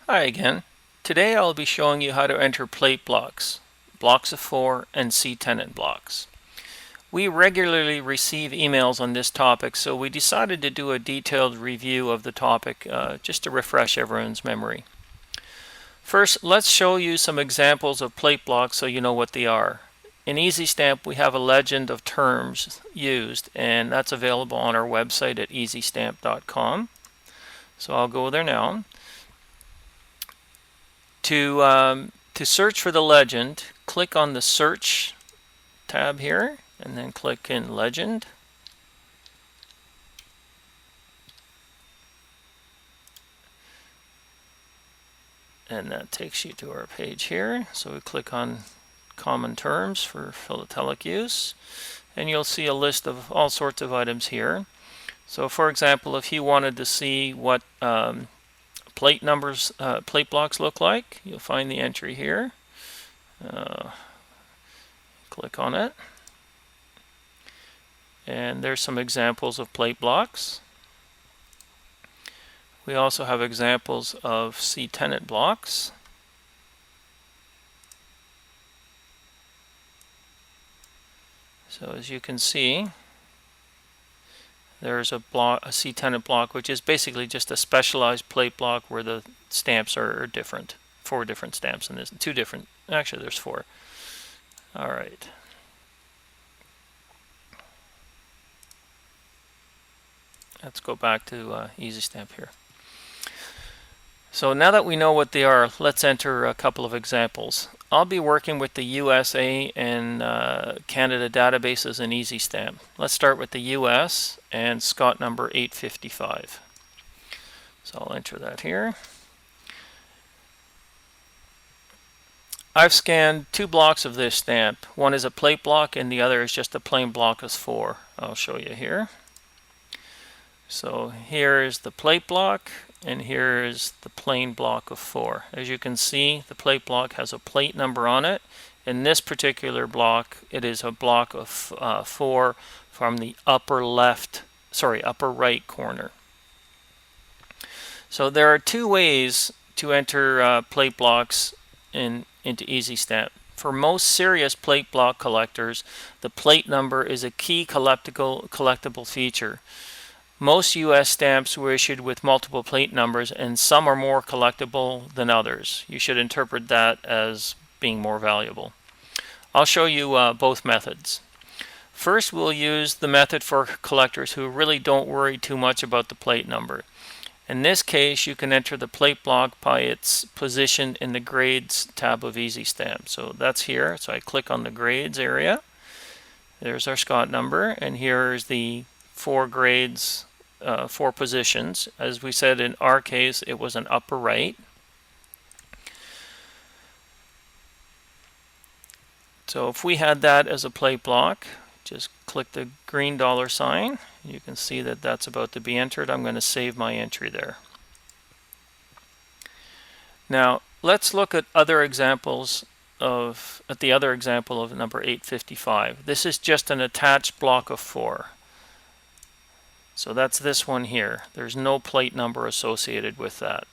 Hi again. Today I'll be showing you how to enter plate blocks, blocks of 4, and C-tenant blocks. We regularly receive emails on this topic, so we decided to do a detailed review of the topic just to refresh everyone's memory. First, let's show you some examples of plate blocks so you know what they are. In EzStamp, we have a legend of terms used, and that's available on our website at EzStamp.com. So I'll go there now. To search for the legend, click on the Search tab here, and then click in Legend. And that takes you to our page here. So we click on Common Terms for philatelic use, and you'll see a list of all sorts of items here. So for example, if you wanted to see what plate numbers, plate blocks look like, you'll find the entry here. Click on it, and there's some examples of plate blocks. We also have examples of C-tenant blocks. So as you can see, there's a C-tenant block, which is basically just a specialized plate block where the stamps are different. 4 different stamps in this, 2 different, actually there's 4. All right. Let's go back to EzStamp here. So now that we know what they are, let's enter a couple of examples. I'll be working with the USA and Canada databases in EzStamp. Let's start with the US and Scott number 855. So I'll enter that here. I've scanned 2 blocks of this stamp. One is a plate block and the other is just a plain block of 4. I'll show you here. So here is the plate block, and here is the plain block of 4. As you can see, the plate block has a plate number on it. In this particular block, it is a block of 4 from the upper right corner. So there are 2 ways to enter plate blocks into EzStamp. For most serious plate block collectors, the plate number is a key collectible feature. Most US stamps were issued with multiple plate numbers, and some are more collectible than others. You should interpret that as being more valuable. I'll show you both methods. First, we'll use the method for collectors who really don't worry too much about the plate number. In this case, you can enter the plate block by its position in the Grades tab of EzStamp. So that's here. So I click on the Grades area. There's our Scott number, and here's the 4 grades, 4 positions. As we said, in our case, it was an upper right. So if we had that as a plate block, just click the green $sign. You can see that that's about to be entered. I'm going to save my entry there. Now let's look at other examples the other example of number 855. This is just an attached block of 4. So that's this one here. There's no plate number associated with that.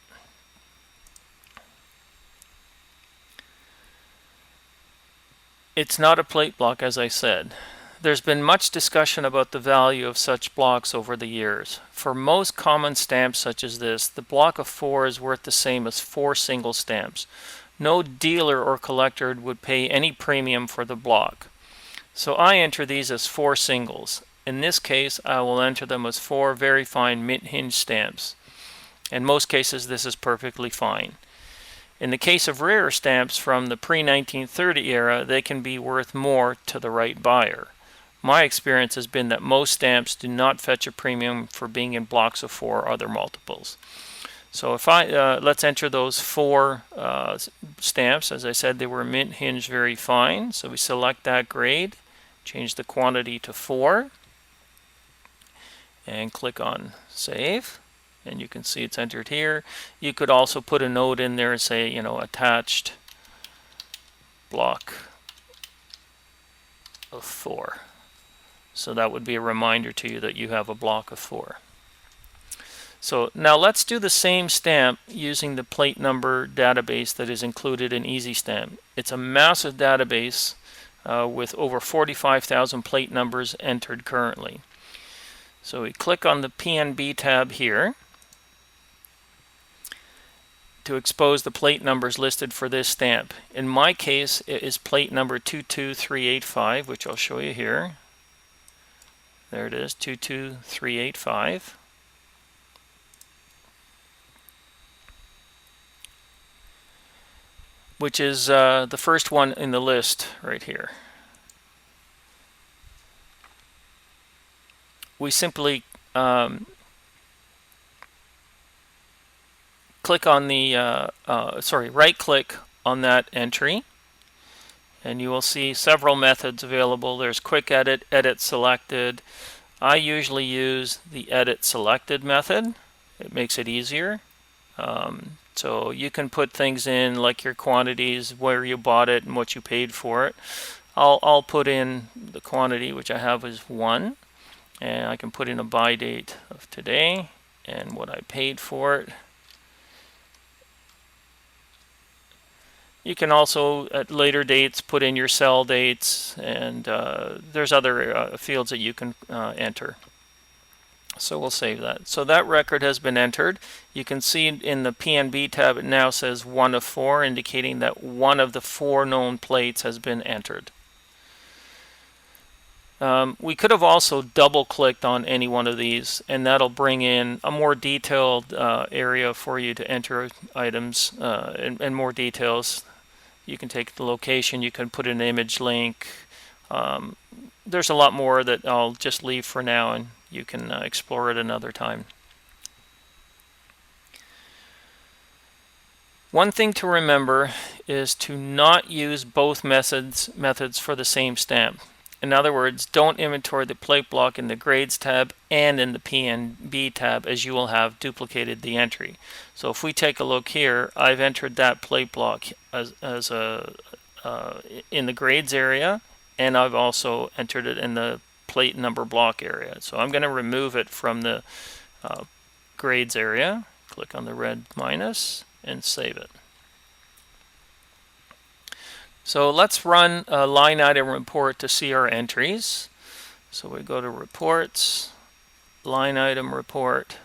It's not a plate block, as I said. There's been much discussion about the value of such blocks over the years. For most common stamps such as this, the block of 4 is worth the same as 4 single stamps. No dealer or collector would pay any premium for the block. So I enter these as 4 singles. In this case, I will enter them as 4 very fine mint hinge stamps. In most cases, this is perfectly fine. In the case of rarer stamps from the pre-1930 era, they can be worth more to the right buyer. My experience has been that most stamps do not fetch a premium for being in blocks of 4 or other multiples. So if let's enter those 4 stamps. As I said, they were mint hinge very fine. So we select that grade, change the quantity to 4, and click on Save. And you can see it's entered here. You could also put a note in there and say, attached block of 4. So that would be a reminder to you that you have a block of 4. So now let's do the same stamp using the plate number database that is included in EzStamp. It's a massive database with over 45,000 plate numbers entered currently. So we click on the PNB tab here to expose the plate numbers listed for this stamp. In my case, it is plate number 22385, which I'll show you here. There it is, 22385. Which is the first one in the list right here. We simply click on the, right click on that entry, and you will see several methods available. There's quick edit, edit selected. I usually use the edit selected method. It makes it easier. So you can put things in like your quantities, where you bought it and what you paid for it. I'll put in the quantity, which I have is 1, and I can put in a buy date of today and what I paid for it. You can also at later dates put in your sell dates, and there's other fields that you can enter. So we'll save that. So that record has been entered. You can see in the PNB tab it now says 1 of 4, indicating that one of the 4 known plates has been entered. We could have also double clicked on any one of these, and that'll bring in a more detailed area for you to enter items and more details. You can take the location, you can put an image link. There's a lot more that I'll just leave for now, and you can explore it another time. One thing to remember is to not use both methods for the same stamp. In other words, don't inventory the plate block in the grades tab and in the PNB tab, as you will have duplicated the entry. So if we take a look here, I've entered that plate block as in the grades area, and I've also entered it in the plate number block area. So I'm going to remove it from the grades area. Click on the red minus and save it. So let's run a line item report to see our entries. So we go to reports, line item report,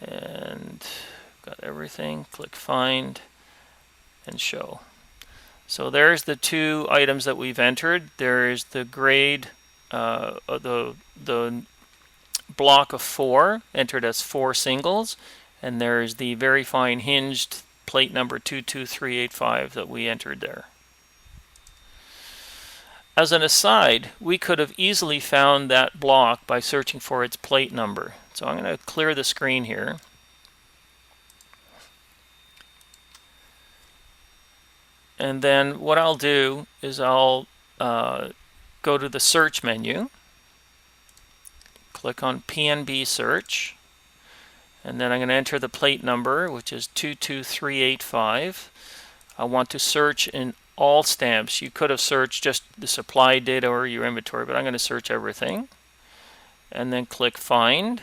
and got everything. Click find and show. So there's the 2 items that we've entered. There's the grade, the block of 4 entered as 4 singles, and there's the very fine hinged plate number 22385 that we entered there. As an aside, we could have easily found that block by searching for its plate number. So I'm going to clear the screen here. And then what I'll do is I'll go to the search menu, click on PNB search, and then I'm going to enter the plate number, which is 22385. I want to search in all stamps. You could have searched just the supply data or your inventory, but I'm going to search everything. And then click find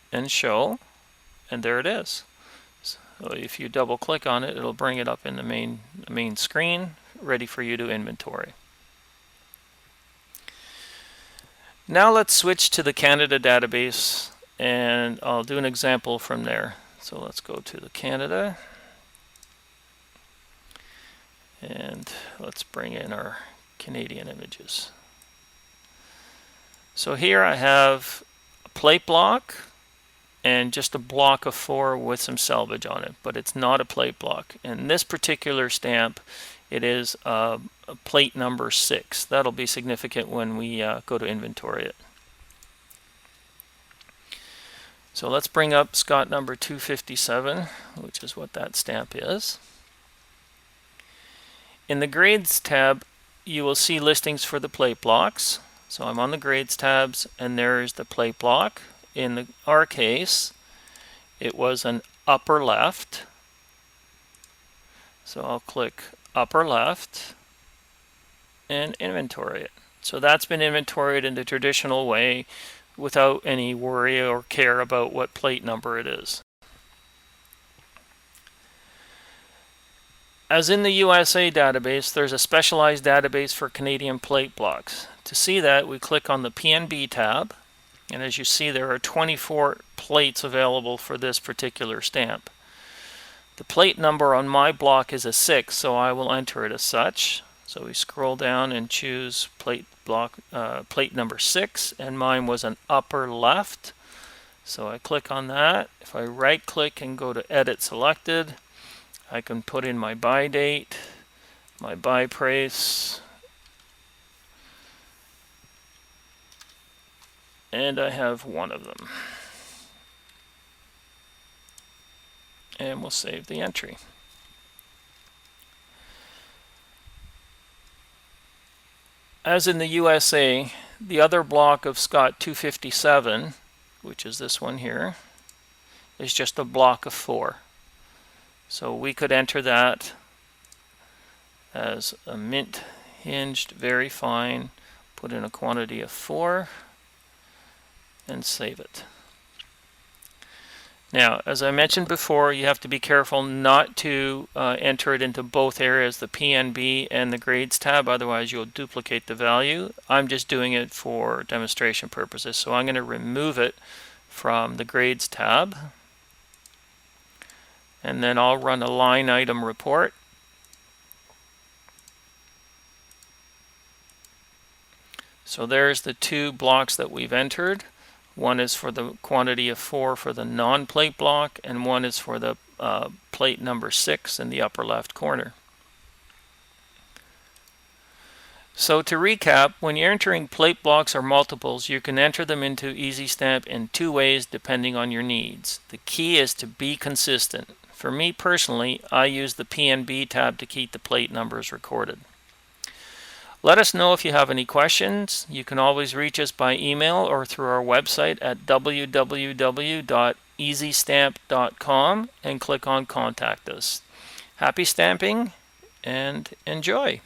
and show, and there it is. So if you double click on it, it'll bring it up in the main screen, ready for you to inventory. Now let's switch to the Canada database, and I'll do an example from there. So let's go to the Canada, and let's bring in our Canadian images. So here I have a plate block and just a block of 4 with some salvage on it, but it's not a plate block. In this particular stamp, it is a plate number 6. That'll be significant when we go to inventory it. So let's bring up Scott number 257, which is what that stamp is. In the grades tab, you will see listings for the plate blocks. So I'm on the grades tabs, and there's the plate block. In our case, it was an upper left. So I'll click upper left and inventory it. So that's been inventoried in the traditional way. without any worry or care about what plate number it is. As in the USA database, there's a specialized database for Canadian plate blocks. To see that, we click on the PNB tab, and as you see, there are 24 plates available for this particular stamp. The plate number on my block is a 6, so I will enter it as such. So we scroll down and choose plate number 6, and mine was an upper left. So I click on that. If I right click and go to Edit Selected, I can put in my buy date, my buy price, and I have one of them. And we'll save the entry. As in the USA, the other block of Scott 257, which is this one here, is just a block of 4. So we could enter that as a mint hinged, very fine, put in a quantity of 4, and save it. Now, as I mentioned before, you have to be careful not to enter it into both areas, the PNB and the grades tab, otherwise you'll duplicate the value. I'm just doing it for demonstration purposes, so I'm going to remove it from the grades tab. And then I'll run a line item report. So there's the 2 blocks that we've entered. One is for the quantity of 4 for the non-plate block, and one is for the plate number 6 in the upper left corner. So to recap, when you're entering plate blocks or multiples, you can enter them into EzStamp in 2 ways depending on your needs. The key is to be consistent. For me personally, I use the PNB tab to keep the plate numbers recorded. Let us know if you have any questions. You can always reach us by email or through our website at www.ezzstamp.com and click on Contact Us. Happy stamping and enjoy!